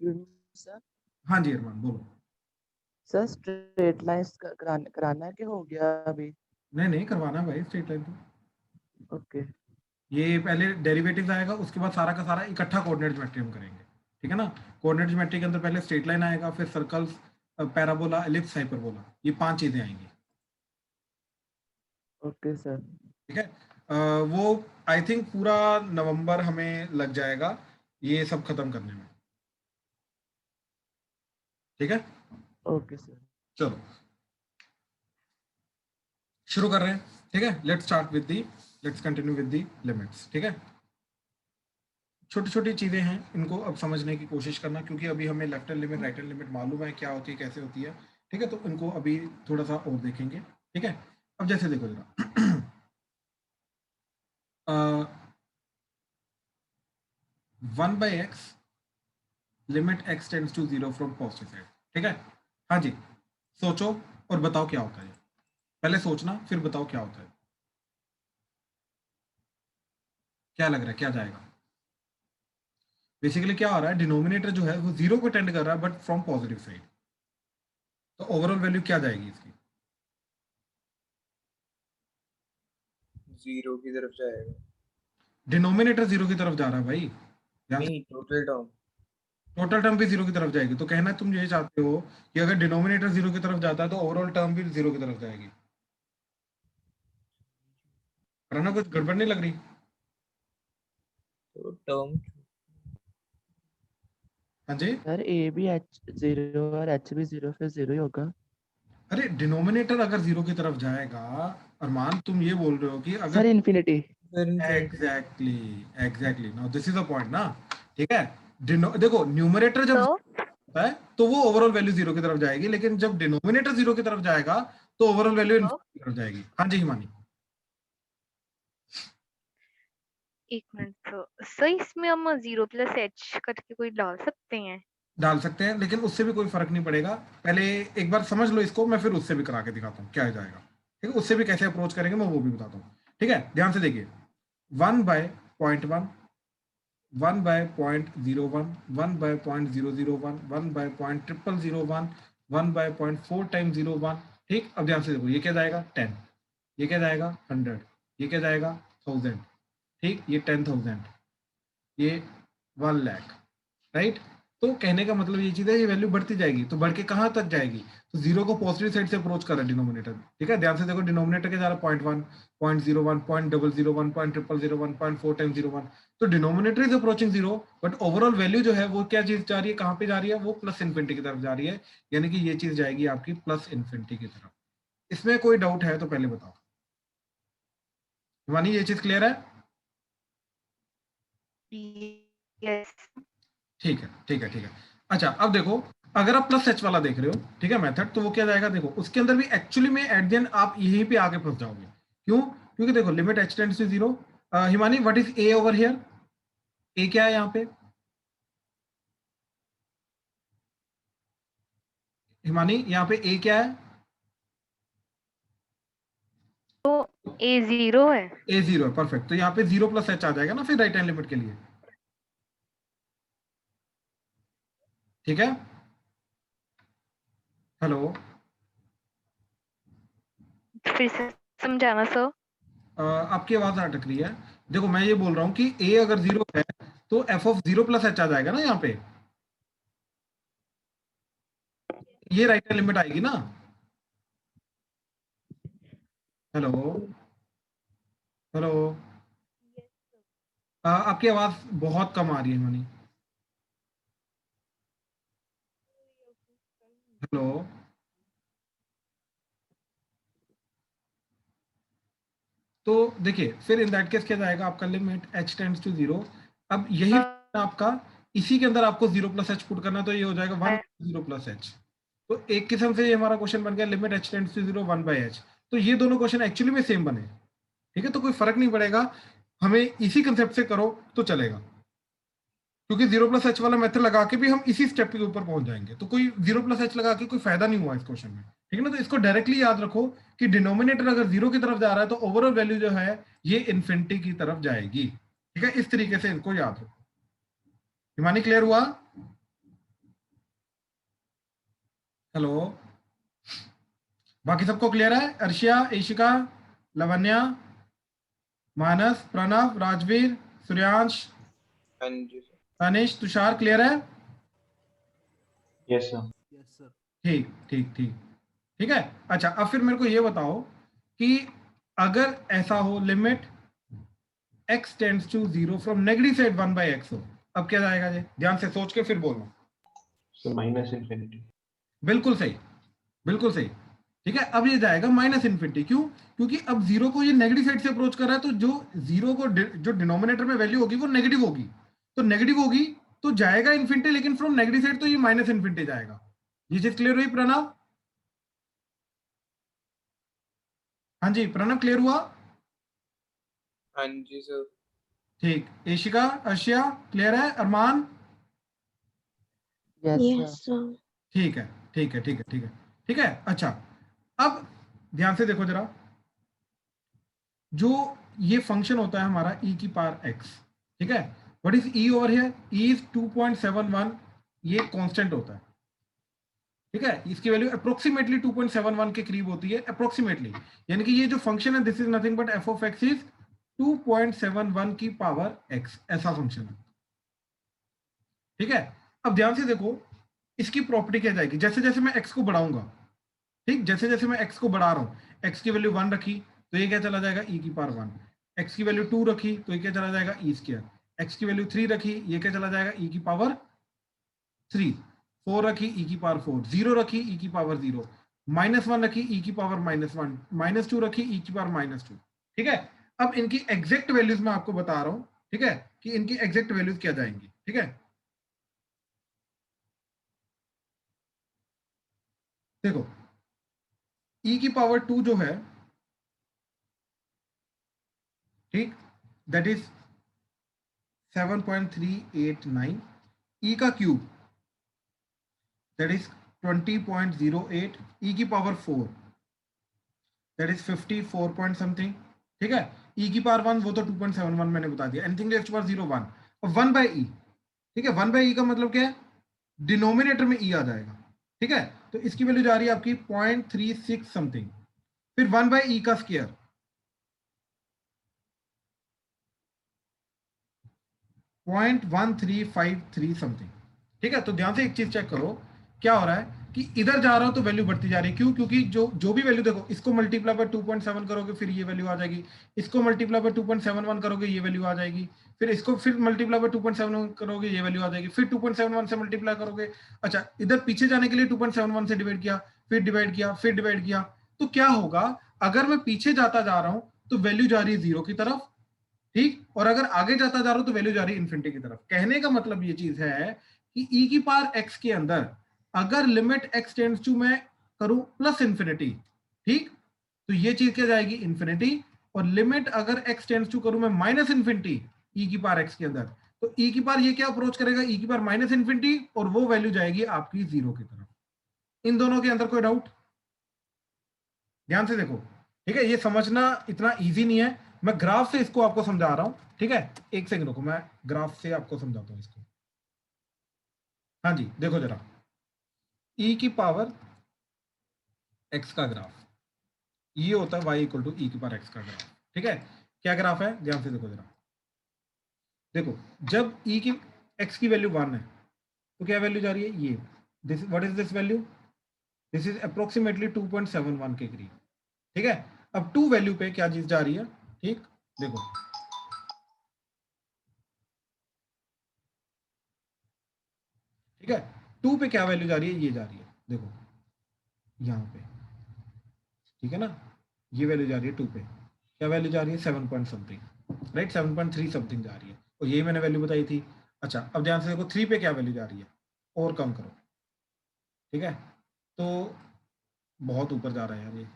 Sir. हाँ जी अरमान बोलो। Sir straight lines कराना है कि हो गया अभी? नहीं करवाना है भाई स्ट्रेट लाइन तो। ओके। ये पहले डेरिवेटिव्स आएगा, उसके बाद सारा का सारा इकट्ठा कोऑर्डिनेट ज्योमेट्री हम करेंगे, ठीक है ना। कोऑर्डिनेट ज्योमेट्री के अंदर पहले स्ट्रेट लाइन आएगा, फिर सर्कल्स, पैराबोला, एलिप्स, हाइपरबोला, ये 5 चीजें आएंगी, ओके सर। ठीक है। वो आई थिंक पूरा नवंबर हमें लग जाएगा ये सब खत्म करने में, ठीक है। Okay sir. चलो शुरू कर रहे हैं, ठीक है। Let's continue with the limits, ठीक है। छोटी छोटी चीजें हैं, इनको अब समझने की कोशिश करना, क्योंकि अभी हमें left hand limit right hand limit मालूम है क्या होती है, कैसे होती है, ठीक है। तो इनको अभी थोड़ा सा और देखेंगे, ठीक है। अब जैसे देखो जरा 1/x limit x tends to 0 from positive side, ठीक है। हाँ जी, सोचो और बताओ क्या होता है। पहले सोचना फिर बताओ क्या होता है, क्या लग रहा है क्या जाएगा। बेसिकली क्या हो रहा है, डिनोमिनेटर जो है वो 0 को टेंड कर रहा है बट फ्रॉम पॉजिटिव साइड, तो ओवरऑल वैल्यू क्या जाएगी इसकी। 0 की तरफ जाएगा। डिनोमिनेटर 0 की तरफ जा रहा है भाई, ध्यान से। नहीं, टोटल टर्म। टोटल टर्म भी 0 की तरफ जाएगी, तो कहना तुम ये चाहते हो कि अगर डिनोमिनेटर 0 की तरफ जाता है तो ओवरऑल टर्म भी 0 की तरफ जाएगी। पर है ना, कुछ गड़बड़ नहीं लग रही। तो टर्म हाँ जी, सर ए भी एच 0 और एच भी 0, फिर 0 ही होगा। अरे डिनोमिनेटर अगर 0 की तरफ जाएगा, अरमान तुम ये बोल रहे हो कि अगर, सर इन्फिनिटी। फिर infinity. Exactly exactly, now this is the point ना, ठीक है। देखो न्यूमरेटर जब तो होता है तो वो ओवरऑल वैल्यू 0 की तरफ जाएगी, लेकिन जब डिनोमिनेटर 0 की तरफ जाएगा तो ओवरऑल वैल्यू तो इनफिनिटी की तरफ जाएगी। हाँ जी हिमानी। एक मिनट, तो इसमें हम 0+h करके कोई डाल सकते हैं? डाल सकते हैं, लेकिन उससे भी कोई फर्क नहीं पड़ेगा। पहले एक बार समझ लो इसको, मैं फिर उससे भी करा के दिखाता हूँ क्या जाएगा, ठीक है। उससे भी कैसे अप्रोच करेंगे मैं वो भी बताता हूँ, ठीक है। ध्यान से देखिए, 1/0.1, 1/0.01, 1/0.001, 1/0.0001, 1/0.4 टाइम्स 01, ठीक। अब ध्यान से देखो, ये क्या जाएगा 10, ये क्या जाएगा 100, ये क्या जाएगा 1000, ठीक। ये 10,000, ये 1 लाख, राइट। तो कहने का मतलब ये चीज है, ये वैल्यू बढ़ती जाएगी, तो बढ़ के कहाँ तक जाएगी, तो 0 को पॉजिटिव साइड से अप्रोच कर रहा है डिनोमिनेटर, ठीक है। ध्यान से देखो, डिनोमिनेटर के जा रहा है 0.1, 0.01, 0.001, 0.000, 0.4 टाइम्स 01, तो denominator is approaching 0, but overall value जो है वो क्या चीज जा रही है, कहाँ पे जा रही है, वो प्लस इन्फिनिटी की तरफ जा रही है, यानी कि ये चीज जाएगी आपकी प्लस इन्फिनिटी की तरफ। इसमें कोई डाउट है तो पहले बताओ हिमानी, ये चीज क्लियर है। यस। ठीक है ठीक है ठीक है। अच्छा अब देखो, अगर आप प्लस एच वाला देख रहे हो, ठीक है, मेथड, तो वो क्या जाएगा, देखो उसके अंदर भी एक्चुअली में एट द एंड आप यहीं पे आके फंस जाओगे। क्यों? क्योंकि देखो limit H tends to 0, Himani what is a over here, ए क्या है यहाँ पे, हिमानी यहाँ पे ए क्या है, तो a 0 है। ए 0 है, परफेक्ट। तो यहाँ पे 0 प्लस एच आ जाएगा ना फिर राइट हैंड लिमिट के लिए, ठीक है। हेलो, फिर से समझाना सर। आपकी आवाज अटक रही है। देखो मैं ये बोल रहा हूँ कि ए अगर 0 है तो एफ ऑफ 0 प्लस एच आ जाएगा ना यहाँ पे, ये राइट हैंड लिमिट आएगी ना। हेलो, हेलो, आपकी आवाज बहुत कम आ रही है मनी। हेलो, तो देखिए फिर इन दैट केस क्या जाएगा आपका, लिमिट h टेंड्स टू 0। अब यही आपका, इसी के अंदर आपको 0 प्लस एच पुट करना, तो ये हो जाएगा 1 0 प्लस एच। तो एक किस्म से ये हमारा क्वेश्चन बन गया, limit h tends to 0 1/h। तो ये दोनों क्वेश्चन एक्चुअली में सेम बने, ठीक है। तो कोई फर्क नहीं पड़ेगा, हमें इसी कंसेप्ट से करो तो चलेगा, क्योंकि 0 प्लस एच वाला मेथड लगा के भी हम इसी स्टेप के ऊपर पहुंच जाएंगे, तो कोई 0 प्लस एच लगा के कोई फायदा नहीं हुआ इस क्वेश्चन में, ठीक है ना। तो इसको डायरेक्टली याद रखो कि डिनोमिनेटर अगर 0 की तरफ जा रहा है तो ओवरऑल वैल्यू जो है ये इन्फिनिटी की तरफ जाएगी, ठीक है। इस तरीके से इनको याद रखो। हिमानी क्लियर हुआ? हेलो, बाकी सबको क्लियर है? अर्शिया, ईशिका, लवन्या, मानस, प्रणव, राजवीर, सूर्यांश, हाँ जी सर। अनिश, तुषार, क्लियर है? Yes sir. Yes sir. ठीक ठीक ठीक ठीक है। अच्छा, अब फिर मेरे को ये बताओ कि अगर ऐसा हो limit x tends to 0 from negative side 1 by x हो, अब क्या जाएगा? ये ध्यान से सोच के फिर बोलना। So minus infinity. बिल्कुल सही, बिल्कुल सही। ठीक है, अब ये जाएगा माइनस इन्फिनिटी। क्यों? क्योंकि अब जीरो को ये नेगेटिव साइड से अप्रोच कर रहा है, तो जो जीरो को जो डिनोमिनेटर में वैल्यू होगी वो नेगेटिव होगी, तो नेगेटिव होगी तो जाएगा इन्फिनिटी, लेकिन फ्रॉम नेगेटिव साइड तो ये माइनस इन्फिनिटी जाएगा। ये चीज क्लियर हुई प्रणव? हाँ जी प्रणव, क्लियर हुआ? हाँ जी सर। ठीक। ईशिका, अर्शिया, क्लियर है? अरमान? Yes sir. ठीक है ठीक है ठीक है ठीक है ठीक है। अच्छा, अब ध्यान से देखो जरा, जो ये फंक्शन होता है हमारा e की पावर x, ठीक है, what is e over here? e is 2.71, ये कांस्टेंट होता है, ठीक है, इसकी वैल्यू अप्रोक्सीमेटली 2.71 के करीब होती है, अप्रोक्सीमेटली, यानी कि ये जो फंक्शन है this is nothing but f of x is 2.71 की पावर x, ऐसा फंक्शन है, ठीक है। अब ध्यान से देखो, इसकी प्रॉपर्टी क्या जाएगी? जैसे जैसे मैं x को बढ़ाऊंगा, ठीक, जैसे जैसे मैं x को बढ़ा रहा हूं, x की वैल्यू 1 रखी तो ये क्या चला जाएगा? e की पावर 1, x की वैल्यू 2 रखी तो ये क्या चला जाएगा? e स्क्वायर, x की वैल्यू 3 रखी ये क्या चला जाएगा? e की पावर 3, 4 रखी e की पावर 4, 0 रखी e की पावर 0, -1 रखी e की पावर -1, -2 रखी e की पावर -2, ठीक है। अब इनकी एग्जैक्ट वैल्यूज मैं आपको बता रहा हूं, ठीक है, कि इनकी एग्जैक्ट वैल्यूज क्या जाएंगी, ठीक है। देखो, e की पावर 2 जो है, ठीक, दैट इज 7.389, e का क्यूब दैट इज 20.08, e की power 4 that is 54 point something, ठीक है। e की पावर 1 वो तो 2.71 मैंने बता दिया, एनीथिंग रेज़्ड टू पावर 0 1, और 1 बाय e, ठीक है, 1 बाय e का मतलब क्या है? डिनोमिनेटर में e आ जाएगा, ठीक है, तो इसकी वैल्यू जा रही है आपकी 0.36 समथिंग, फिर 1 बाय e का स्क्वायर 0.1353 समथिंग, ठीक है। तो ध्यान से एक चीज चेक करो, क्या हो रहा है कि इधर जा रहा हो तो वैल्यू बढ़ती जा रही है, क्यों? क्योंकि जो भी वैल्यू देखो, इसको मल्टीप्लाई बाय 2.7 करोगे फिर ये वैल्यू आ जाएगी, इसको मल्टीप्लाई बाय 2.71 करोगे ये वैल्यू आ जाएगी, फिर इसको फिर मल्टीप्लाई बाय 2.71 करोगे ये वैल्यू आ जाएगी, फिर 2.71 से मल्टीप्लाई करोगे, अच्छा इधर पीछे जाने के लिए 2.71 से डिवाइड किया, फिर डिवाइड किया, फिर डिवाइड किया, तो क्या होगा? अगर मैं पीछे जाता जा रहा हूं तो वैल्यू जा रही है 0 की तरफ, ठीक, और अगर आगे जाता जा रहा हूं तो वैल्यू जा रही है इन्फिनिटी की तरफ। कहने का मतलब ये चीज है कि e की पावर x के अंदर अगर लिमिट x टेंड्स टू मैं करूं प्लस इन्फिनिटी, ठीक, तो ये चीज क्या जाएगी? इन्फिनिटी, और लिमिट अगर x टेंड्स टू करूं मैं माइनस इन्फिनिटी e की पावर x के अंदर, तो e की पावर ये क्या अप्रोच करेगा? e की पावर माइनस इन्फिनिटी, और वो वैल्यू जाएगी आपकी 0 की तरफ। इन दोनों के अंदर कोई डाउट? ध्यान से देखो, ठीक है, ये समझना इतना इजी नहीं है, मैं ग्राफ से इसको आपको समझा रहा हूं, ठीक है, एक सेकंड रुको, मैं ग्राफ से आपको समझाता हूं इसको। हाँ जी देखो जरा, e की पावर x का ग्राफ ये होता है y इक्वल टू e की पावर x का ग्राफ, ठीक है। क्या ग्राफ है? ध्यान से देखो जरा, देखो जब e की x की वैल्यू 1 है तो क्या वैल्यू जा रही है? ये this, what is this value? This is approximately 2.71 के करीब, ठीक है। अब 2 वैल्यू पे क्या चीज जा रही है? ठीक, देखो ठीक है, 2 पे क्या वैल्यू जा रही है? ये जा रही है, देखो यहाँ पे, ठीक है ना, ये वैल्यू जा रही है 2 पे, क्या वैल्यू जा रही है? 7 पॉइंट समथिंग, राइट, 7.3 समथिंग जा रही है, और यही मैंने वैल्यू बताई थी। अच्छा अब ध्यान से देखो 3 पे क्या वैल्यू जा रही है, और कम करो, ठीक है, तो बहुत ऊपर जा रहा है यार ये,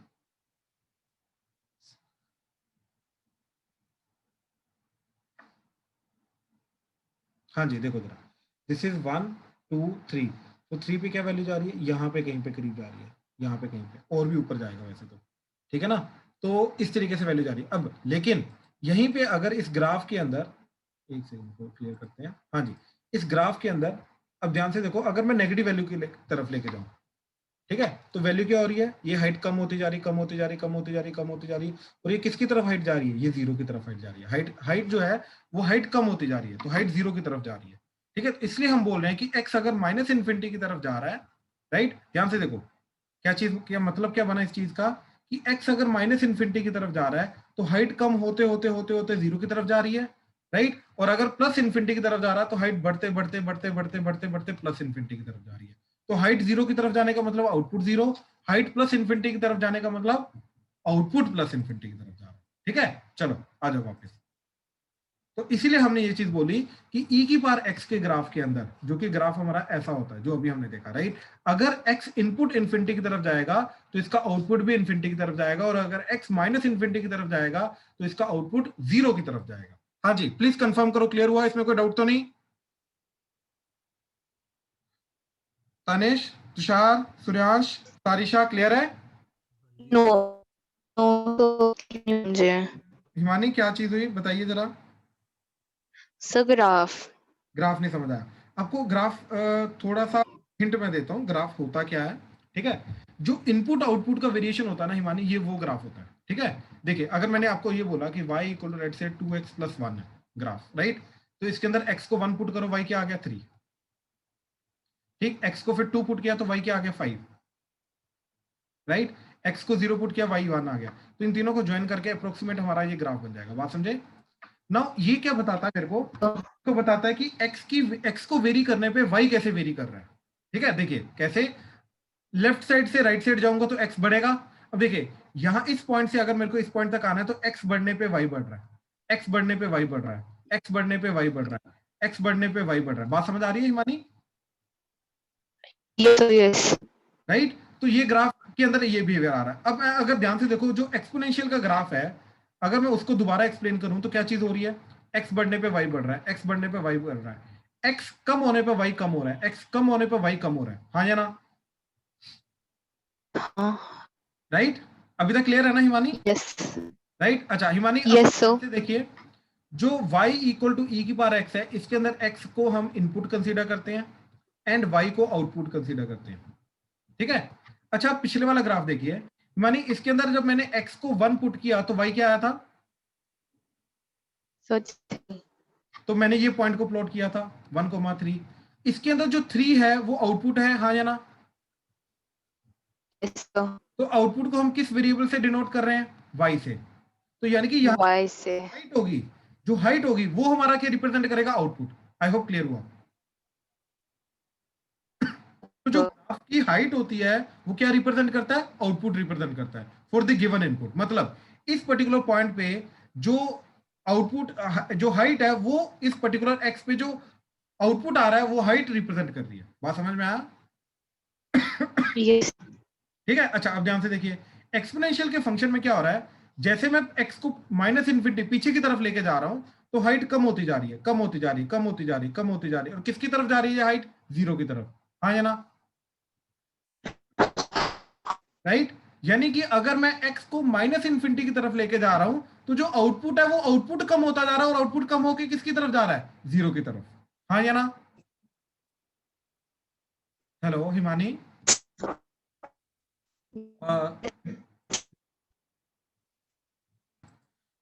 हाँ जी देखो जरा, दिस इज 1 2 3, तो 3 पे क्या वैल्यू जा रही है? यहाँ पे कहीं पे करीब जा रही है, यहाँ पे कहीं पे, और भी ऊपर जाएगा वैसे तो, ठीक है ना, तो इस तरीके से वैल्यू जा रही है। अब लेकिन यहीं पे अगर इस ग्राफ के अंदर, एक सेकंड को क्लियर करते हैं, हाँ जी, इस ग्राफ के अंदर अब ध्यान से देखो, अगर मैं नेगेटिव वैल्यू की तरफ लेके जाऊं, ठीक है, तो वैल्यू क्या हो रही है, ये हाइट कम होती जा रही, कम होती जा रही, कम होती जा रही, कम होती जा रही, और ये किसकी तरफ हाइट जा रही है, ये 0 की तरफ हाइट जा रही है। हाइट जो है वो हाइट कम होती जा रही है, तो हाइट 0 की तरफ जा रही है। ठीक है, इसलिए हम बोल रहे हैं कि x अगर माइनस इन्फिनिटी की तरफ जा रहा है, राइट, ध्यान से देखो क्या चीज, क्या मतलब क्या बना इस चीज का, कि x अगर माइनस इन्फिनिटी की तरफ जा रहा है तो हाइट कम होते होते होते होते 0 की तरफ जा रही है, राइट, और अगर प्लस इन्फिनिटी की तरफ जा रहा है तो हाइट बढ़ते बढ़ते बढ़ते बढ़ते बढ़ते बढ़ते प्लस इन्फिनिटी की तरफ जा रही है। तो हाइट 0 की तरफ जाने का मतलब आउटपुट 0, हाइट प्लस इन्फिनिटी की तरफ जाने का मतलब आउटपुट प्लस इन्फिनिटी की तरफ जा रहा है। ठीक है, चलो आ जाओ वापस। तो इसीलिए हमने ये चीज बोली कि e की पावर x के ग्राफ के अंदर, जो कि ग्राफ हमारा ऐसा होता है जो अभी हमने देखा, राइट, अगर x इनपुट इन्फिनिटी की तरफ जाएगा तो इसका आउटपुट भी इन्फिनिटी की तरफ जाएगा, और अगर x माइनस इन्फिनिटी की तरफ जाएगा तो इसका आउटपुट 0 की तरफ जाएगा। हाँ जी, प्लीज कंफर्म करो, क्लियर हुआ, इसमें कोई डाउट तो नहीं? तनेश, तुषार, सूर्यांश, सारिशा, क्लियर है? नो तो मुझे हिमानी क्या चीज हुई बताइए जरा। सर ग्राफ ग्राफ नहीं समझ आया आपको? ग्राफ थोड़ा सा हिंट मैं देता हूँ, ग्राफ होता क्या है। ठीक है, जो इनपुट आउटपुट का वेरिएशन होता है ना हिमानी, ये वो ग्राफ होता है। ठीक है, देखिए अगर मैंने आपको ये बोला कि y equal to let's say 2x plus 1 है ग्राफ, राइट, तो इसके अंदर x को 1 पुट करो, y क्या आ गया 3, ठीक, x को फिर 2 पुट किया तो y क्या आ गया 5, राइट, x को 0 पुट किया y 1 आ गया, तो इन तीनों को ज्वाइन करके अप्रोक्सीमेट हमारा ये ग्राफ बन जाएगा। बात समझे? नाउ ये क्या बताता है मेरे को बताता है कि x को वेरी करने पे y कैसे वेरी कर रहा है। ठीक है, देखिए कैसे, लेफ्ट साइड से राइट साइड जाऊंगा तो x बढ़ेगा। अब देखिए यहां इस पॉइंट से अगर मेरे को इस पॉइंट तक आना है तो x बढ़ने पे y बढ़ रहा है, x बढ़ने पे y बढ़ रहा है, x बढ़ने पे y बढ़ रहा है, x बढ़ने पे y बढ़ रहा है। बात समझ आ रही है हिमानी? यस राइट, तो ये ग्राफ के अंदर ये बिहेवियर आ रहा है। अब अगर ध्यान से देखो, जो एक्सपोनेंशियल का ग्राफ है, अगर मैं उसको दोबारा एक्सप्लेन करूं तो क्या चीज हो रही है, x बढ़ने पे y बढ़ रहा है, x बढ़ने पे y बढ़ रहा है, x कम होने पे y कम हो रहा है, x कम होने पे y कम हो रहा है, हाँ या ना? राइट, अभी तक क्लियर है ना हिमानी? यस राइट, अच्छा हिमानी यस सर देखिए, जो y इक्वल टू e की पावर x है, इसके अंदर x को हम इनपुट कंसीडर करते हैं एंड y को आउटपुट कंसीडर करते हैं। ठीक है, अच्छा पिछले वाला ग्राफ देखिए मानी, इसके अंदर जब मैंने x को 1 पुट किया तो y क्या आया था, तो मैंने ये पॉइंट को प्लॉट किया था 1,3। इसके अंदर जो 3 है वो आउटपुट है, हाँ या ना? तो आउटपुट को हम किस वेरिएबल से डिनोट कर रहे हैं, y से, तो यानी कि यहाँ वाई से हाइट होगी, जो हाइट होगी वो हमारा क्या रिप्रेजेंट करेगा, आउटपुट। आई होप क्लियर हुआ। तो जो ग्राफ की हाइट होती है वो क्या रिप्रेजेंट करता है, आउटपुट रिप्रेजेंट करता है फॉर द गिवन इनपुट। मतलब इस पर्टिकुलर पॉइंट पे जो आउटपुट, जो हाइट है वो इस पर्टिकुलर एक्स पे जो आउटपुट आ रहा है वो हाइट रिप्रेजेंट कर रही है। बात समझ में आया? यस ठीक है, अच्छा अब ध्यान से देखिए, एक्सपोनेंशियल के फंक्शन में क्या हो रहा है, जैसे मैं x को माइनस इन्फिनिटी पीछे की तरफ लेके जा रहा हूं तो हाइट कम होती जा रही है, कम होती जा रही है, कम होती जा रही है, कम होती जा रही है, और किसकी तरफ जा रही है हाइट, 0 की तरफ, हाँ या ना? राइट, यानी कि अगर मैं x को माइनस इन्फिनिटी की तरफ लेके जा रहा हूं तो जो आउटपुट है वो आउटपुट कम होता जा रहा है, और आउटपुट कम होकर किसकी तरफ जा रहा है, 0 की तरफ, हाँ या ना? हेलो हिमानी,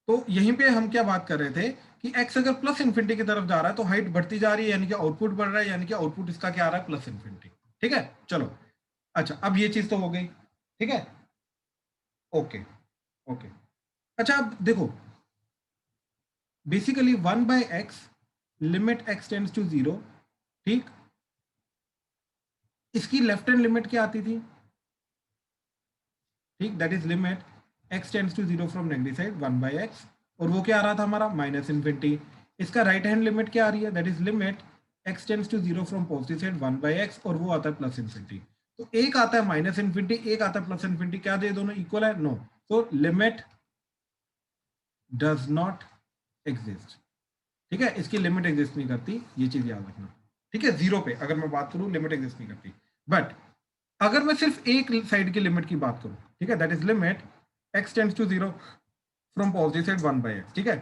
तो यहीं पे हम क्या बात कर रहे थे कि x अगर प्लस इन्फिनिटी की तरफ जा रहा है तो हाइट बढ़ती जा रही है, यानी कि आउटपुट बढ़ रहा है, यानी कि आउटपुट इसका क्या आ रहा है, प्लस इन्फिनिटी। ठीक है, चलो अच्छा अब ये चीज तो हो गई। ठीक है, ओके ओके, अच्छा अब देखो basically 1/x limit x tends to 0, ठीक, इसकी लेफ्ट हैंड लिमिट क्या आती थी, ठीक, that is limit x tends to 0 from negative side 1/x, और वो क्या आ रहा था हमारा, माइनस इन्फिनिटी। इसका राइट हैंड लिमिट क्या आ रही है, that is limit x tends to 0 from positive side 1/x, और वो आता है प्लस इन्फिनिटी। तो एक आता है माइनस इन्फिनिटी, एक आता है प्लस इन्फिनिटी, क्या दे दोनों इक्वल है, नो, तो लिमिट डज नॉट एग्जिस्ट। ठीक है, इसकी लिमिट एग्जिस्ट नहीं करती, ये चीज याद रखना। ठीक है, 0 पे अगर मैं बात करूं लिमिट एग्जिस्ट नहीं करती, बट अगर मैं सिर्फ एक साइड की लिमिट की बात करूं, ठीक है, that is limit x tends to 0 from positive side 1/x, ठीक है,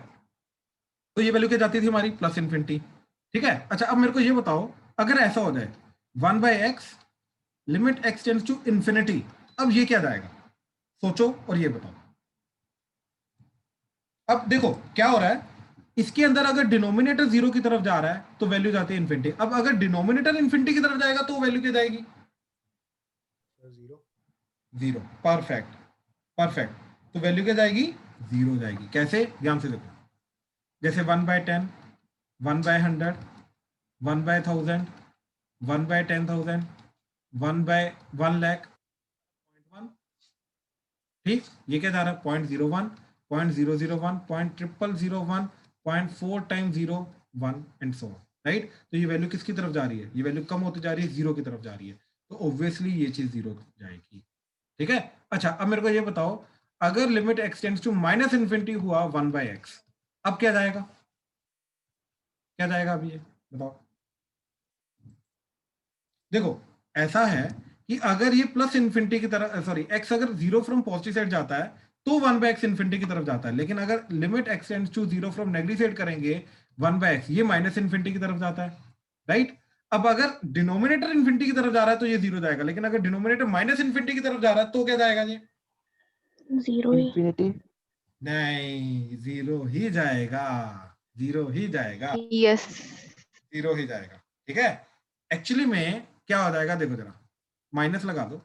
तो ये वैल्यू क्या जाती थी हमारी, प्लस इन्फिनिटी। ठीक है, अच्छा अब मेरे को ये बताओ, अगर ऐसा हो जाए 1/x limit x tends to infinity, अब ये क्या जाएगा, सोचो और ये बताओ। अब देखो क्या हो रहा है, इसके अंदर अगर डिनोमिनेटर 0 की तरफ जा रहा है तो वैल्यू जाती है इन्फिनिटी। अब अगर डिनोमिनेटर इन्फिनिटी की तरफ जाएगा तो वैल्यू क्या जाएगी, 0। परफेक्ट परफेक्ट, तो वैल्यू क्या जाएगी, 0 जाएगी। कैसे, ध्यान से देखो, जैसे 1/10, 1/100, 1/1000, 1/10,000, 1/1,00,000, 0.1, ठीक, ये क्या जा रहा है, 0.01, 0.001, 0.0001, 0.4 टाइम्स 0, 1 एंड सो, राइट। तो ये वैल्यू किसकी तरफ जा रही है, ये वैल्यू कम होती जा रही है, 0 की तरफ जा रही है, तो ऑब्वियसली ये चीज 0 जाएगी, ठीक है। अच्छा अब मेरे को ये बताओ, अगर limit x tends to minus infinity हुआ 1/x, अब क्या जाएगा, क्या जाएगा, अब ये बताओ। देखो ऐसा है कि अगर ये प्लस इन्फिनिटी की तरफ, सॉरी x अगर 0 फ्रॉम पॉजिटिव साइड जाता है तो 1/x इन्फिनिटी की तरफ जाता है, लेकिन अगर limit x tends to 0 from negative side करेंगे 1/x, ये माइनस इन्फिनिटी की तरफ जाता है, राइट। अब अगर डिनोमिनेटर इन्फिनिटी की तरफ जा रहा है तो ये 0 जाएगा, लेकिन अगर डिनोमिनेटर माइनस इन्फिनिटी की तरफ जा रहा है तो क्या जाएगा जी, 0 ही। इंफिनिटी। नहीं, 0 ही जाएगा, 0 ही जाएगा, यस 0 ही जाएगा, ठीक है। एक्चुअली में क्या हो जाएगा, देखो जरा माइनस लगा दो,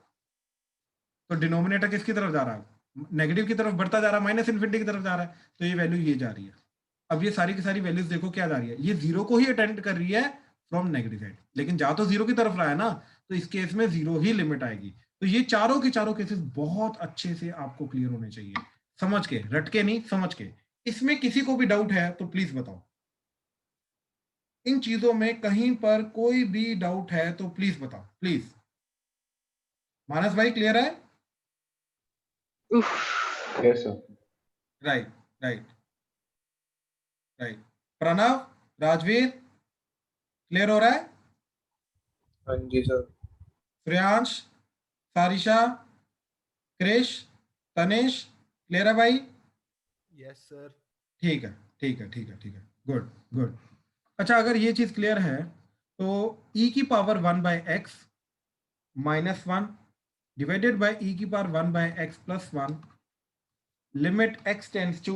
तो डिनोमिनेटर किसकी तरफ जा रहा है, नेगेटिव की तरफ बढ़ता जा रहा है, माइनस इन्फिनिटी की तरफ जा रहा है, तो ये वैल्यू ये जा रही है। अब ये सारी की सारी वैल्यूज देखो क्या जा रही है, ये 0 को ही अटेंड कर रही है फ्रॉम नेगेटिव साइड, लेकिन जा तो 0 की तरफ रहा है ना, तो इस केस में 0 ही लिमिट आएगी। तो ये चारों के चारों केसेस बहुत अच्छे से आपको क्लियर होने चाहिए, समझ के, रट के नहीं, समझ के। इसमें किसी को भी डाउट है तो प्लीज बताओ, इन चीजों में कहीं पर कोई भी डाउट है तो प्लीज बताओ, प्लीज। मानस भाई क्लियर है, Yes, sir. Right right right. Pranav, Rajveer, clear हो रहा है, हाँ जी सर। श्रेयांश, सारिशा, क्रिश, तनेश, क्लियर है भाई, यस सर। ठीक है ठीक है ठीक है ठीक है, गुड गुड। अच्छा अगर ये चीज क्लियर है तो e की power 1/x minus 1 divided by e की power 1/x plus 1 limit x tends to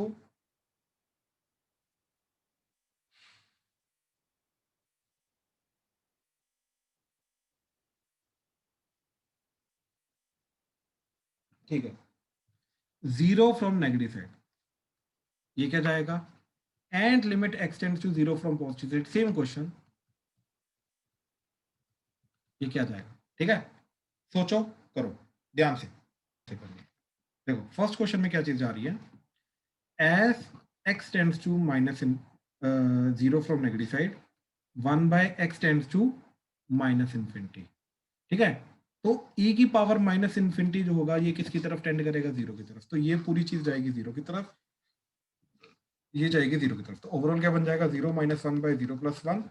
ठीक है 0 फ्रॉम नेगेटिव साइड, ये क्या जाएगा, and limit x tends to 0 from positive side, same question, ये क्या जाएगा, ठीक है। सोचो करो ध्यान से करिए। देखो फर्स्ट क्वेश्चन में क्या चीज जा रही है, as x tends to minus 0 from negative side 1/x tends to minus infinity, ठीक है। तो e की पावर माइनस इन्फिनिटी जो होगा ये किसकी तरफ टेंड करेगा, 0 की तरफ, तो ये पूरी चीज जाएगी 0 की तरफ, ये जाएगी 0 की तरफ, तो ओवरऑल क्या बन जाएगा, 0 - 1/0 + 1,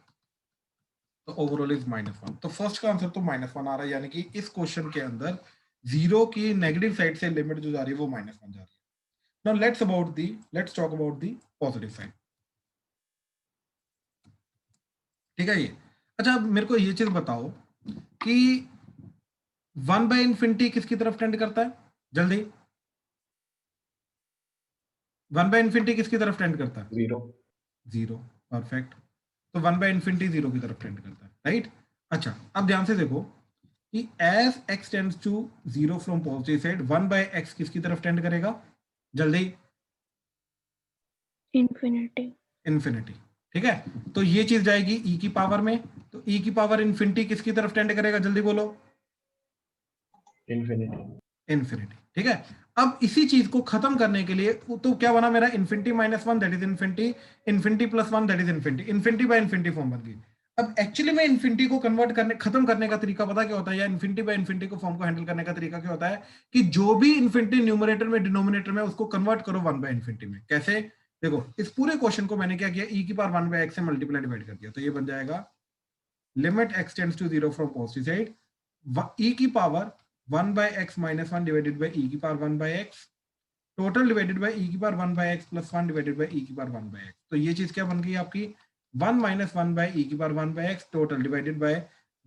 तो ओवरऑल इज -1। तो फर्स्ट का आंसर तो -1 आ रहा है, यानी कि इस क्वेश्चन के अंदर 0 की नेगेटिव साइड से लिमिट जो जा रही है वो -1 जा रही है। Now let's talk about the positive side, ठीक है ये। अच्छा अब मेरे को ये चीज बताओ कि 1/∞ किसकी तरफ टेंड करता है, जल्दी, 1/∞ किसकी तरफ टेंड करता है, 0. परफेक्ट। तो 1/∞ 0 की तरफ टेंड करता है, राइट। अच्छा अब ध्यान से देखो कि as x tends to 0 from positive side 1/x किसकी तरफ टेंड करेगा, जल्दी, इन्फिनिटी, ठीक है। तो ये चीज जाएगी e की पावर में, तो e की पावर इन्फिनिटी किसकी तरफ टेंड करेगा, जल्दी बोलो, इन्फिनिटी, ठीक है। अब इसी चीज को खत्म करने के लिए तो क्या बना मेरा, infinity -1 that is infinity, infinity + 1 that is infinity, infinity by infinity form बन गई। अब एक्चुअली में इन्फिनिटी को कन्वर्ट करने, खत्म करने का तरीका पता क्या होता है, या इन्फिनिटी बाय इन्फिनिटी को फॉर्म को हैंडल करने का तरीका क्या होता है कि जो भी इन्फिनिटी न्यूमरेटर में डिनोमिनेटर में उसको कन्वर्ट करो 1/∞ में। कैसे, देखो इस पूरे क्वेश्चन को मैंने क्या किया, e की पावर 1/x से मल्टीप्लाई डिवाइड कर दिया, तो ये बन जाएगा limit x tends to 0 from positive side e की power 1/x - 1 divided by e की power 1/x total divided by e की power 1/x + 1 divided by e की पावर 1/x। तो ये चीज क्या बन गई आपकी, 1 - 1 बाय e की power 1/x total divided by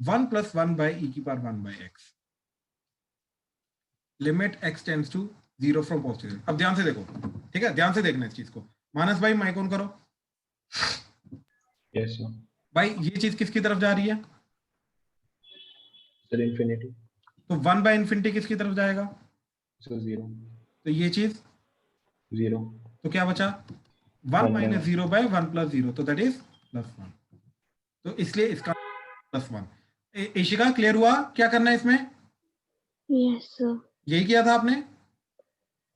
1 + 1 by e की power 1 by x, limit x tends to 0 from positive. अब ध्यान से देखो, ठीक है, ध्यान से देखना इस चीज को। मानस भाई माइक ऑन करो। Yes, sir. भाई ये चीज किसकी तरफ जा रही है? Sir, infinity. तो 1 by infinity किसकी तरफ जाएगा? So 0. तो ये चीज 0. तो क्या बचा? 1 1 by minus 1. 0 by 1 plus 0, तो दैट इज +1। तो इसलिए इसका +1। इशिका क्लियर हुआ क्या करना है इसमें? Yes sir. यही किया था आपने?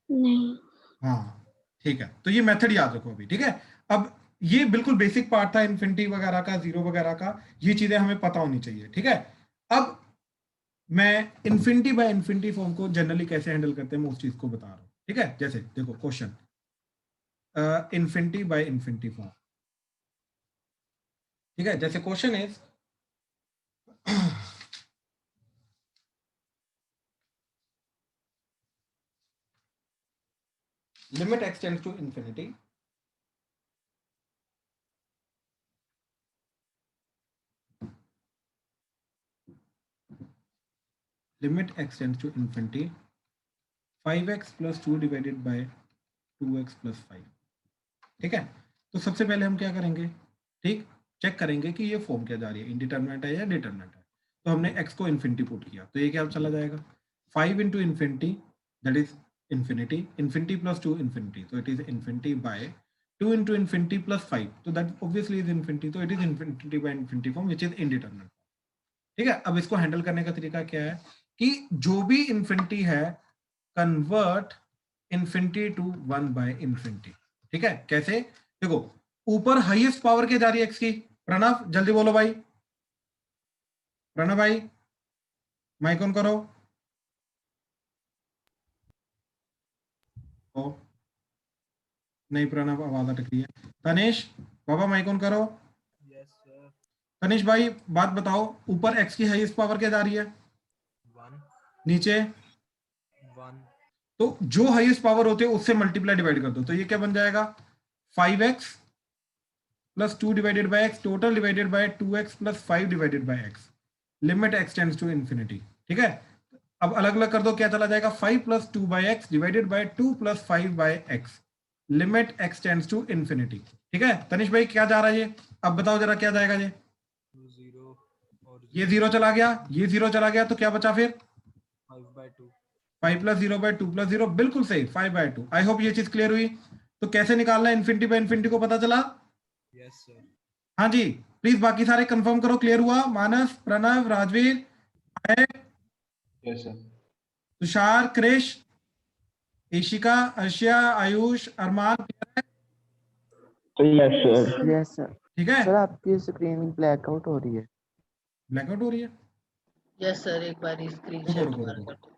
नहीं। हाँ ठीक है, तो ये मेथड याद रखो अभी, ठीक है। अब ये बिल्कुल बेसिक पार्ट था इन्फिनिटी वगैरह का, जीरो वगैरह का, ये चीजें हमें पता होनी चाहिए, ठीक है। अब मैं इन्फिनिटी बाय इन्फिनिटी फॉर्म को जनरली कैसे हैंडल करते हैं मैं उस चीज को बता रहा हूँ, ठीक है। जैसे देखो question infinity by infinity form, ठीक है। जैसे question is limit x tends to infinity, limit x tends to infinity 5x plus 2 divided by 2x plus 5, ठीक है। तो सबसे पहले हम क्या करेंगे, ठीक, चेक करेंगे कि ये फॉर्म क्या जा रही है, इंडिटरमिनेट है या डिटरमिनेट है। तो हमने x को इन्फिनिटी पुट किया, तो ये क्या चला जाएगा 5 into infinity that is infinity, infinity plus 2 infinity, तो it is infinity by 2 into infinity plus 5, तो दैट ऑब्वियसली इज इन्फिनिटी, तो it is infinity by infinity form which is indeterminate, ठीक है। अब इसको हैंडल करने का तरीका क्या है कि जो भी इन्फिनिटी है convert infinity to 1 by infinity, ठीक है। कैसे? देखो ऊपर हाईएस्ट पावर क्या जा रही है x की? प्रणव जल्दी बोलो भाई, प्रणव भाई माइक ऑन करो। ओ नहीं प्रणव आवाज अटक रही है। तनेश बाबा माइक ऑन करो। Yes, sir. तनेश भाई बात बताओ, ऊपर x की हाईएस्ट पावर क्या जा रही है? 1, नीचे 1. तो जो हाईएस्ट पावर होते हैं उससे मल्टीप्लाई डिवाइड कर दो, तो ये क्या बन जाएगा 5x plus 2 divided by x total divided by 2x plus 5 divided by x, limit x tends to infinity, ठीक है। अब अलग अलग कर दो, क्या चला जाएगा 5 plus 2 by x divided by 2 plus 5 by x, limit x tends to infinity, ठीक है। तनिष भाई क्या जा रहा है ये? अब बताओ जरा क्या जाएगा ये? 0 और ये 0 चला गया, ये 0 चला गया, तो क्या बचा फिर 5/2. 5 प्लस 0 बाय 2 प्लस 0, बिल्कुल सही 5/2। आई होप ये चीज क्लियर हुई। तो कैसे निकालना है इन्फिनिटी बाय इन्फिनिटी को, पता चला? Yes, sir. हाँ जी, प्लीज बाकी सारे कंफर्म करो, क्लियर हुआ? मानस, प्रणव, राजवीर, Yes, sir. तुषार, क्रिश, ईशिका, अर्शिया, आयुष, अरमान, Yes, sir. Yes sir. ठीक है। सर आपकी स्क्रीन ब्लैकआउट हो रही है। ब्लैकआउट हो रही है? यस सर, एक बार स्क्रीन रुको शेयर रुको दोबारा रुको, कर दो।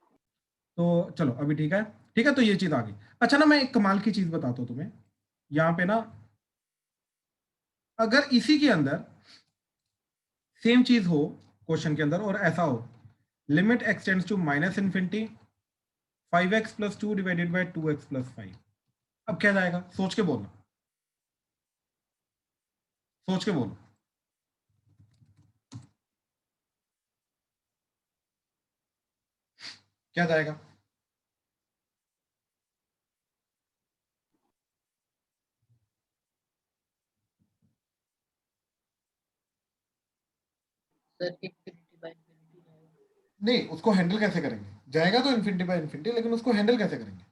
तो चलो अभी ठीक है, ठीक है। तो ये चीज आ गई। अच्छा ना, मैं एक कमाल की चीज बताता हूँ तुम्हें यहाँ पे ना, अगर इसी के अंदर सेम चीज हो क्वेश्चन के अंदर और ऐसा हो limit x tends to minus infinity 5x plus 2 divided by 2x plus 5, अब क्या जाएगा? सोच के बोलो, सोच के बोलो। क्या जाएगा? सर इन्फिनिटी बाय इन्फिनिटी जाएगा। नहीं, उसको हैंडल कैसे करेंगे? जाएगा तो इन्फिनिटी बाय इन्फिनिटी, लेकिन उसको हैंडल कैसे करेंगे?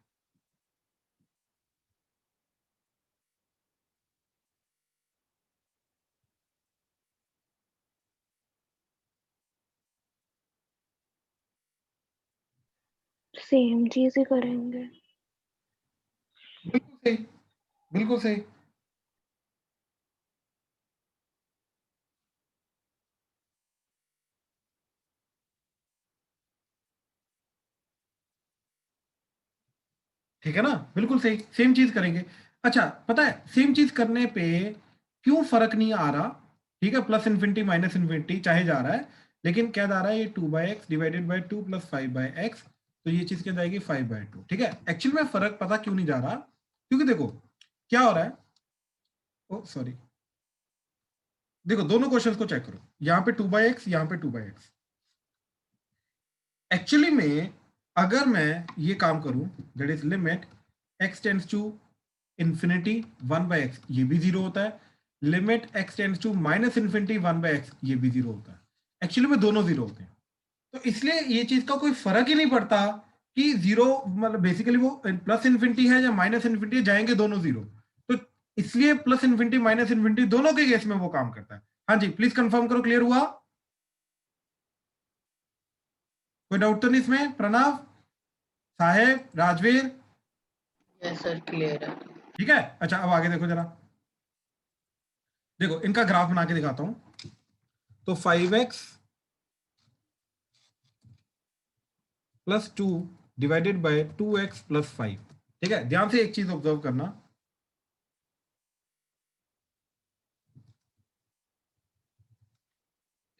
सेम चीज ही करेंगे। बिल्कुल सही, बिल्कुल सही। ठीक है ना, बिल्कुल सही, सेम चीज करेंगे। अच्छा पता है सेम चीज करने पे क्यों फर्क नहीं आ रहा? ठीक है, प्लस इन्फिनिटी माइनस इन्फिनिटी चाहे जा रहा है, लेकिन क्या जा रहा है ये 2/x divided by 2 plus 5/x, तो ये चीज क्या जाएगी 5/2, ठीक है। एक्चुअल में फर्क पता क्यों नहीं जा रहा? क्योंकि देखो क्या हो रहा है, ओ सॉरी, देखो दोनों क्वेश्चंस को चेक करो, यहाँ पे 2/x, यहाँ पे 2/x। एक्चुअली में अगर मैं ये काम करूं, that is limit x tends to infinity 1/x, ये भी 0 होता है। Limit x tends to minus infinity 1/x, ये भी 0 होता है। एक्चुअली में दोनों 0 होते हैं, तो इसलिए ये चीज का कोई फर्क ही नहीं पड़ता कि 0 मतलब बेसिकली वो प्लस इंफिनिटी है या माइनस इंफिनिटी, जाएंगे दोनों 0। तो इसलिए प्लस इंफिनिटी माइनस इंफिनिटी दोनों के केस में वो काम करता है। हाँ जी प्लीज कंफर्म करो, क्लियर हुआ? कोई डाउट तो नहीं इसमें? प्रणव, साहेब, राजवीर, यस सर क्लियर है। ठीक है। अच्छा अब आगे देखो जरा, देखो इनका ग्राफ बना के दिखाता हूं। तो 5x plus 2 divided by 2x plus 5, ठीक है। ध्यान से एक चीज ऑब्जर्व करना,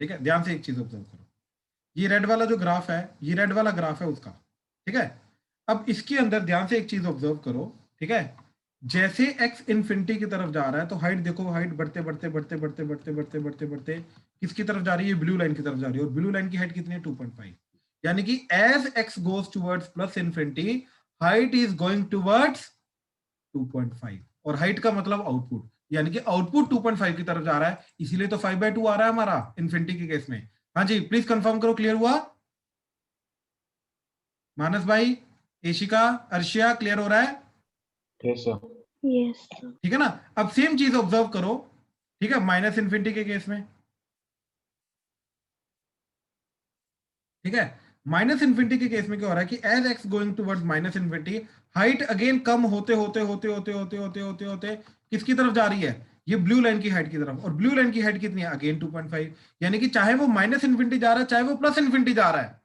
ठीक है, ध्यान से एक चीज ऑब्जर्व करो। ये रेड वाला जो ग्राफ है, ये रेड वाला ग्राफ है उसका, ठीक है। अब इसके अंदर ध्यान से एक चीज ऑब्जर्व करो, ठीक है। जैसे x इंफिनिटी की तरफ जा रहा है तो हाइट देखो, हाइट बढ़ते बढ़ते बढ़ते बढ़ते बढ़ते बढ़ते बढ़ते बढ़ते किसकी तरफ जा रही है? ब्लू लाइन की तरफ जा रही है। और ब्लू लाइन की हाइट कितनी है? 2.5। यानी कि as x goes towards plus infinity, height is going towards 2.5। और हाइट का मतलब आउटपुट, यानी कि आउटपुट 2.5 की तरफ जा रहा है, इसीलिए तो 5/2 आ रहा है हमारा इंफिनिटी के केस में। हाँ जी प्लीज कंफर्म करो, क्लियर हुआ? मानस भाई, एशिका, अर्शिया, क्लियर हो रहा है? Yes, sir. Yes, sir. ठीक है ना। अब सेम चीज ऑब्जर्व करो, ठीक है, माइनस इंफिनिटी के केस में, ठीक है। माइनस इंफिनिटी के केस में क्या हो रहा है कि as X going towards minus infinity, height again कम होते होते होते होते होते होते होते होते किसकी तरफ जा रही है? ये ब्लू लाइन की हाइट की तरफ। और ब्लू लाइन की हाइट कितनी है? अगेन 2.5। यानी कि चाहे वो माइनस इंफिनिटी जा रहा है, चाहे वो प्लस इंफिनिटी जा रहा है,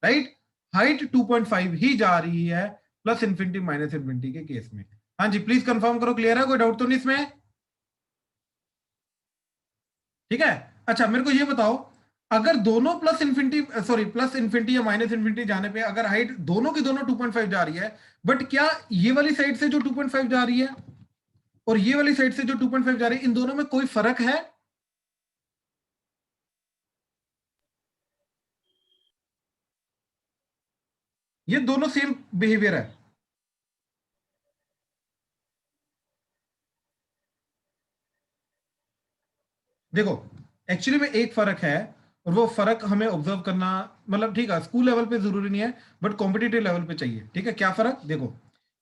राइट, हाइट 2.5 ही जा रही है प्लस इंफिनिटी माइनस इंफिनिटी के केस में। हाँ जी प्लीज कंफर्म करो, क्लियर है? कोई डाउट तो नहीं इसमें? ठीक है। अच्छा मेरे को ये बताओ, अगर दोनों प्लस इंफिनिटी प्लस इंफिनिटी या माइनस इंफिनिटी जाने पे अगर हाइट दोनों की दोनों 2.5 जा रही है, बट क्या ये वाली साइड से जो 2.5 जा रही है और ये वाली साइड से जो 2.5 जा रही है, इन दोनों में कोई फर्क है? ये दोनों सेम बिहेवियर है। देखो एक्चुअली में एक फर्क है, और वो फर्क हमें ऑब्जर्व करना, मतलब ठीक है स्कूल लेवल पे जरूरी नहीं है, बट कॉम्पिटिटिव लेवल पे चाहिए, ठीक है। क्या फर्क? देखो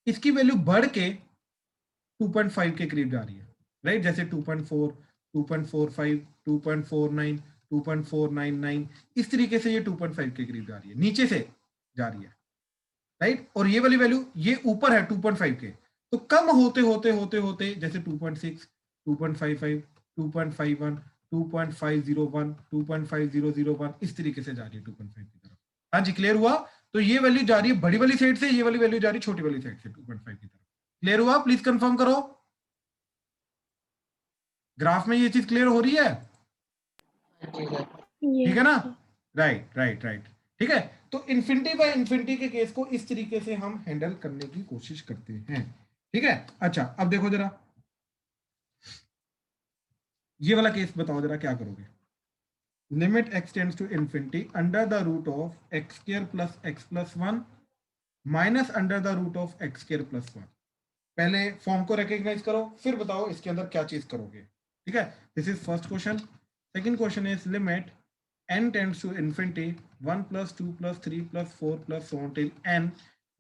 इसकी वैल्यू बढ़ के 2.5 के करीब जा रही है, राइट। जैसे 2.4, 2.45, 2.49, 2.499, इस तरीके से ये 2.5 के करीब जा रही है, नीचे से जा रही है, राइट। और ये वाली वैल्यू ये ऊपर है 2.5 के, तो कम होते होते होते होते जैसे 2.6, 2.55, 2.51, 2.501, 2.5001, इस तरीके से जा रही है 2.5 की तरफ। हाँ जी क्लियर हुआ? तो ये वैल्यू जा रही है बड़ी वाली साइड से, ये वाली वैल्यू जा रही है छोटी वाली साइड से 2.5 की तरफ। क्लियर हुआ? प्लीज कंफर्म करो। ग्राफ में ये चीज क्लियर हो रही है? जी सर। ठीक है Yes, ना? sir. राइट राइट राइट, ठीक है। तो इन्फिनिटी बाय इन्फिनिटी के केस को इस तरीके से हम हैंडल करने की कोशिश करते हैं, ठीक है। अच्छा अब देखो जरा ये वाला केस बताओ जरा क्या करोगे। Limit x tends to infinity under the root of x square plus x plus 1 minus under the root of x square plus 1। पहले फॉर्म को रिकॉग्नाइज करो, फिर बताओ इसके अंदर क्या चीज करोगे, ठीक है। This is first question. Second question is limit n tends to infinity 1 plus 2 plus 3 plus 4 plus so on till n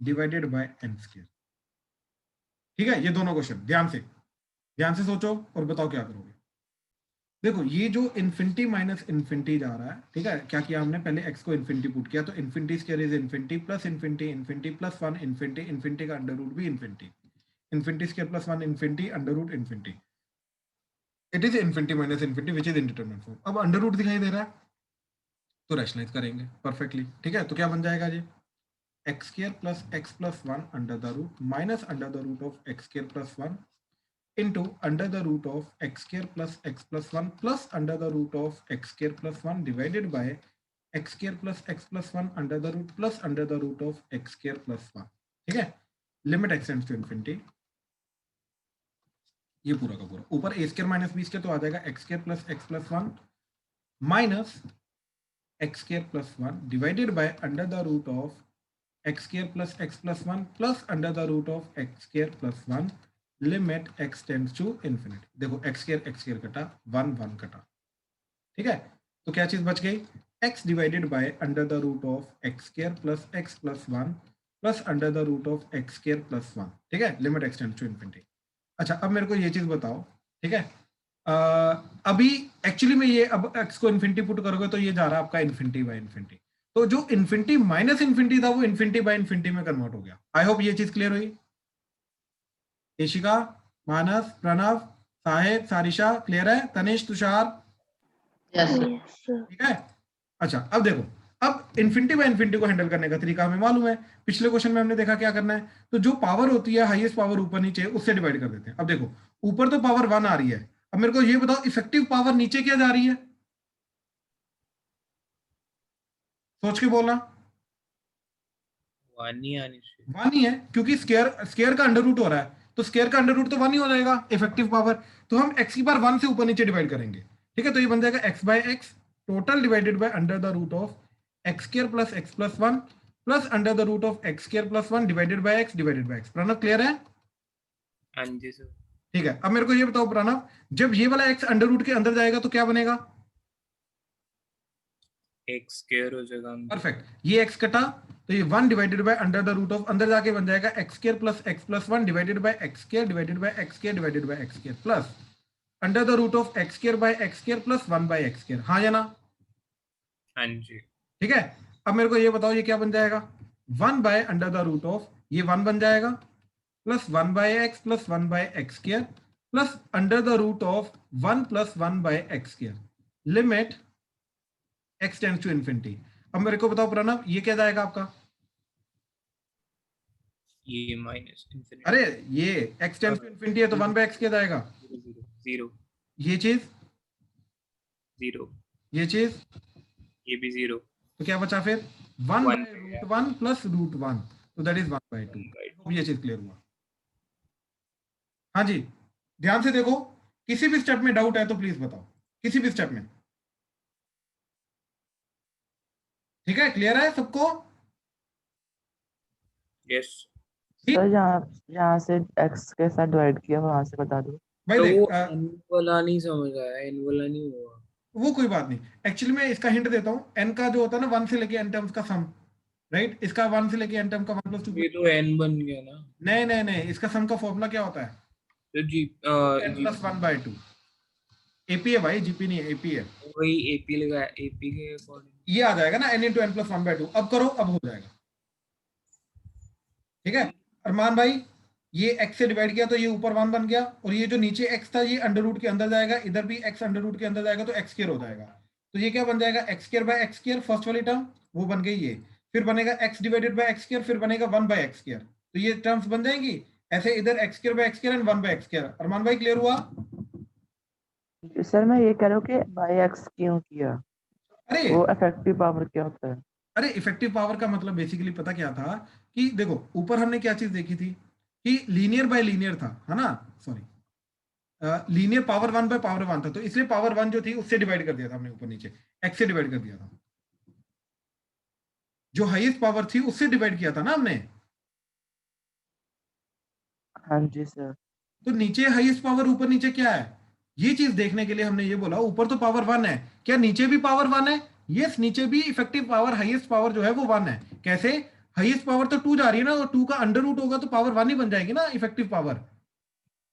divided by n square। ठीक है, ये दोनों क्वेश्चन ध्यान से सोचो और बताओ क्या करोगे। देखो ये जो इन्फिनिटी माइनस इन्फिनिटी जा रहा है, ठीक है, क्या किया हमने? पहले x को इन्फिनिटी पुट किया, तो infinity square is infinity plus infinity, infinity plus 1 infinity, infinity का अंडर रूट भी infinity, infinity square plus 1 infinity, under root infinity. It is infinity minus infinity which is indeterminate form. अब under root दिखाई दे रहा है तो rationalise करेंगे perfectly, ठीक है। तो क्या बन जाएगा जी? X square plus x plus 1 under the root minus under the root of x square plus 1 into under the root of x square plus x plus 1 plus under the root of x square plus 1 divided by x square plus x plus 1 under the root plus under the root of x square plus 1, ठीक है। Limit x tends to infinity ये पूरा का पूरा ऊपर A square minus B square तो आ जाएगा x square plus 1 minus X square plus 1 divided by under the root of x square plus 1 plus under the root of x square plus 1 limit x tends to infinity. देखो X square कटा 1 कटा, ठीक है, तो क्या चीज बच गई, x divided by under the root of x square plus 1 plus under the root of x square plus 1, ठीक है, limit x tends to infinity. अच्छा अब मेरे को ये चीज बताओ, ठीक है, अभी एक्चुअली में ये अब x को इन्फिनिटी पुट करोगे तो ये जा रहा है आपका इन्फिनिटी बाय इन्फिनिटी, तो जो इन्फिनिटी माइनस इन्फिनिटी था वो इन्फिनिटी बाय इन्फिनिटी में कन्वर्ट हो गया। आई होप ये चीज क्लियर हुई। ईशिका, मानस, प्रणव, साहिब, सारिशा क्लियर है, Tanish, Tushar, Yes, sir. Yes, sir. ठीक है। अच्छा अब देखो, अब इन्फिनिटी बाय इन्फिनिटी को हैंडल करने का तरीका हमें मालूम है, पिछले क्वेश्चन में हमने देखा क्या करना है, तो जो पावर होती है हाईएस्ट पावर ऊपर नीचे उससे डिवाइड कर देते हैं। अब देखो ऊपर तो पावर 1 आ रही है, अब मेरे को ये बताओ इफेक्टिव पावर नीचे क्या जा रही है, सोच के बोलना। 1 ही आनी चाहिए। 1 ही है, क्योंकि स्क्वायर का अंडर रूट हो रहा है, तो स्क्वायर का अंडर रूट तो 1 ही हो जाएगा इफेक्टिव पावर, तो हम x की पावर 1 से ऊपर नीचे डिवाइड करेंगे, ठीक है, तो ये बन जाएगा x by x total divided by under the root of x square plus x plus 1 plus under the root of x square plus 1 divided by x. Pranav clear है? हाँ जी सर। ठीक है, अब मेरे को ये बताओ प्रणव, जब ये वाला x अंडर रूट के अंदर जाएगा तो क्या बनेगा, एक्स स्क्वायर हो जाएगा। परफेक्ट, ये x कटा तो ये 1 divided by under the root of अंदर जाके बन जाएगा x square plus 1 divided by x square divided by x square divided by x square plus under the root of x square by x square plus 1 by x square, हाँ या ना? हाँ जी। ठीक है, अब मेरे को ये बताओ ये क्या बन जाएगा, 1 by under the root of ये 1 बन जाएगा plus 1 by x plus 1 by x square plus under the root of 1 plus 1 by x square limit x tends to infinity. अब मेरे को बताओ प्रणव ये क्या जाएगा आपका, ये माइनस इन्फिनिटी। अरे ये एक्स टेंड्स टू इन्फिनिटी है तो 1 बाय एक्स क्या जाएगा, 0 ये चीज 0, ये चीज, ये भी 0, तो क्या बचा फिर 1 बाय रूट 1 प्लस रूट 1, तो दैट इज 1 बाय 2। ये चीज क्लियर हुआ? हाँ जी, ध्यान से देखो, किसी भी स्टेप में डाउट है तो प्लीज बताओ, किसी भी स्टेप में, ठीक है, क्लियर है सबको? यस। सर यहाँ से x के साथ डिवाइड किया वहां से बता दो। भाई तो देख, वो n वाला नहीं समझ आया, n वाला नहीं हुआ। वो कोई बात नहीं, एक्चुअली मैं इसका हिंट देता हूँ, n का जो होता है ना 1 से लेके n टर्म्स का सम, राइट, इसका 1 से लेके n टर्म का 1 + 2, ये तो n बन गया ना। नहीं, इसका सम का फॉर्मूला क्या होता है, तो जी n + 1/2, एपी है भाई, जीपी नहीं है, एपी है, वही एपी लगा, एपी के अकॉर्डिंग ये आ जाएगा ना n × n + 1/2। अब करो, अब हो जाएगा, ठीक है। अरमान भाई ये x से डिवाइड किया तो ये ऊपर 1 बन गया, और ये जो नीचे x था ये अंडर रूट के अंदर जाएगा, इधर भी x अंडर रूट के अंदर जाएगा तो x स्क्वायर हो जाएगा, तो ये क्या बन जाएगा x square by x square, first वाली टर्म वो बन गई ये, फिर बनेगा x divided by x square, फिर बनेगा 1 बाय x स्क्वायर, तो ये टर्म्स बन जाएंगी ऐसे, इधर x square by x square and 1 by x square. Armaan भाई क्लियर हुआ? सर मैं ये कह रहा हूँ कि बाय x क्यों किया, अरे वो इफेक्टिव पावर क्या होता है? अरे इफेक्टिव पावर का मतलब बेसिकली पता क्या था कि देखो ऊपर हमने क्या चीज देखी थी कि लीनियर बाय लीनियर था, है ना, sorry linear power 1 by power 1 था, तो इसलिए पावर 1 जो थी उससे डिवाइड कर दिया था हमने, ऊपर नीचे x से डिवाइड कर दिया था, जो हाईएस्ट पावर थी उससे डिवाइड किया था ना हमने। हाँ जी सर। तो नीचे हाईएस्ट पावर, ऊपर नीचे क्या है, ये चीज देखने के लिए हमने ये बोला ऊपर तो पावर 1 है, क्या नीचे भी पावर 1 है? यस, नीचे भी इफेक्टिव पावर हाईएस्ट पावर जो है वो 1 है। कैसे? हाईएस्ट पावर तो 2 जा रही है ना, और 2 का अंडर रूट होगा तो पावर 1 ही बन जाएगी ना इफेक्टिव पावर।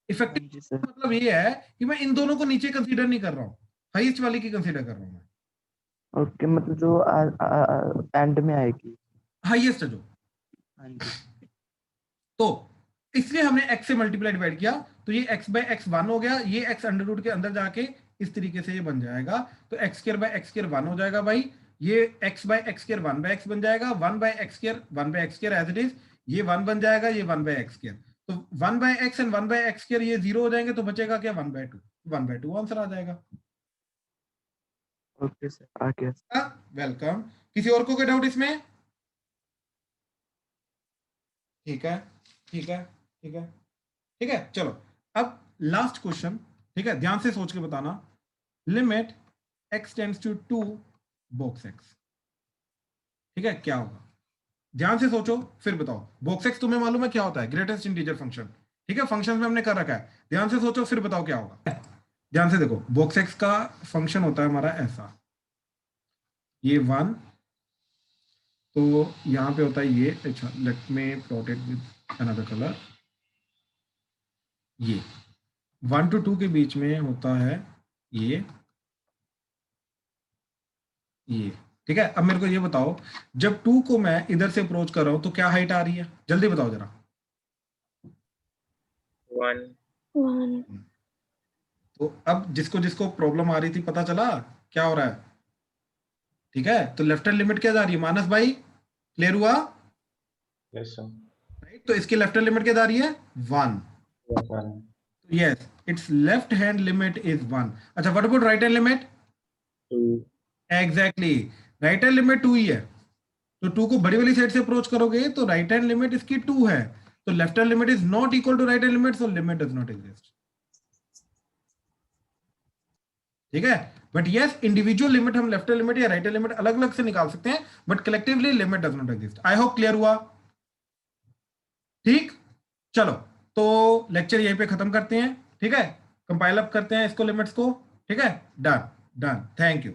इफेक्टिव जी सर। मतलब ये है कि मैं इन दोनों को नीचे कंसीडर नहीं कर रहा हूँ, हाईएस्ट वाली की कंसीडर कर रहा हूँ मैं। ओके, मतलब जो एंड में आएगी, हाईएस्ट है जो। हाँ जी। तो इसलिए हमने x से मल्टीप्लाई डिवाइड किया, तो ये x बाय x 1 हो गया, ये x अंडर रूट के अंदर जाके इस तरीके से ये बन जाएगा, तो x square by x square 1 हो जाएगा भाई, ये x by x square 1 by x बन जाएगा, 1 by x square 1 by x square as it is, ये 1 बन जाएगा, ये 1 बाय x स्क्वायर, तो 1 by x and 1 by x square ये 0 हो जाएंगे, तो बचेगा क्या 1/2 आंसर आ जाएगा। ओके सर, आ गया। वेलकम। किसी और को कोई डाउट इसमें? ठीक है, ठीक है, ठीक है, ठीक है, चलो अब लास्ट क्वेश्चन, ठीक है, ध्यान से सोच के बताना। Limit x tends to 2 box x, ठीक है, क्या होगा? ध्यान से सोचो फिर बताओ। बॉक्स x तुम्हें मालूम है क्या होता है? ग्रेटेस्ट इंटीजर फंक्शन, ठीक है, फंक्शन में हमने कर रखा है। ध्यान से सोचो फिर बताओ क्या होगा। ध्यान से देखो, बॉक्स x का फंक्शन होता है हमारा ऐसा, ये 1, तो यहां पे होता है ये, अच्छा let me plot it with another colour, ये 1 to 2 के बीच में होता है ये, ठीक है। अब मेरे को ये बताओ, जब 2 को मैं इधर से अप्रोच कर रहा हूं तो क्या हाइट आ रही है? जल्दी बताओ जरा। 1 1 तो अब जिसको जिसको प्रॉब्लम आ रही थी पता चला क्या हो रहा है, ठीक है। तो लेफ्ट हैंड लिमिट क्या जा रही है? मानस भाई क्लियर हुआ? Yes, sir. राइट, तो इसकी लेफ्ट हैंड लिमिट क्या जा रही है? 1। Yes, sir. Yes, it's left hand limit is 1। अच्छा, what about right hand limit? 2 exactly, right hand limit 2 ही है। तो 2 को बड़ी वाली साइड से अप्रोच करोगे तो राइट हैंड लिमिट इसकी 2 है, तो left hand limit is not equal to right hand limit, so limit does not exist, ठीक है। बट यस, इंडिविजुअल लिमिट हम लेफ्ट हैंड लिमिट या राइट हैंड लिमिट अलग अलग से निकाल सकते हैं, but collectively limit does not exist. I hope clear हुआ, ठीक। चलो, तो लेक्चर यहीं पे खत्म करते हैं, ठीक है, कंपाइल अप करते हैं इसको, लिमिट्स को, ठीक है। Done done, thank you.